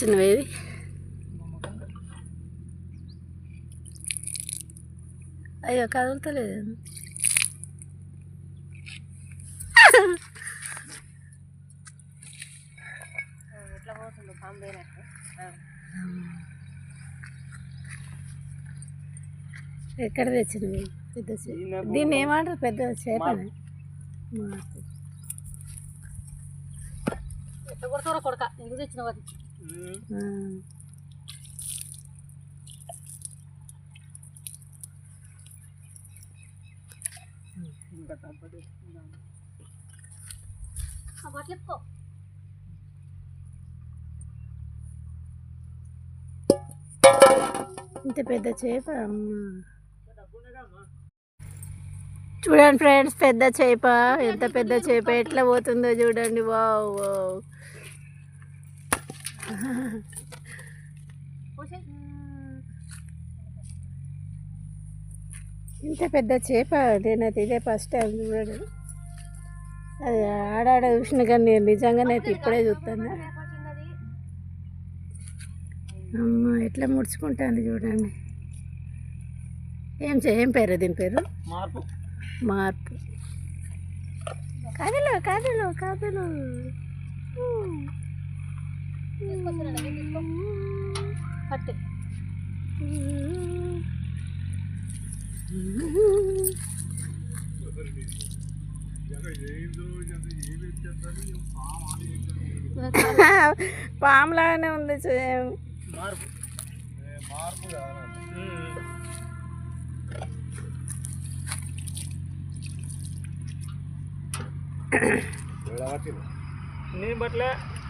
చిన్నవేది అయ్యో కదులుతలేదు. ఎట్లా పోతుందో పాము పోయినట్టు. ఎక్కడ తెచ్చినవి? పెద్ద దీన్ని ఏమంటారు? పెద్ద చేపని ఎట్లా కొడతారో కొడక ఎందుకు తెచ్చినావు అది? చెప్పుకో. ఇంత పెద్ద చేప చూడండి ఫ్రెండ్స్, పెద్ద చేప. ఎంత పెద్ద చేప ఎట్లా పోతుందో చూడండి. Wow wow. ఇంత పెద్ద చేప నేనైతే ఇదే ఫస్ట్ టైం చూడడం. అది ఆడాడ చూసిన కానీ నేను నిజంగానైతే ఇప్పుడే చూస్తాను. అమ్మ ఎట్లా ముడుచుకుంటుంది చూడండి. ఏం పేరు దీని పేరు? మార్పు. కథలు కథలు కథలు. కట్టే పాములాగానే ఉంది. నేను బట్లే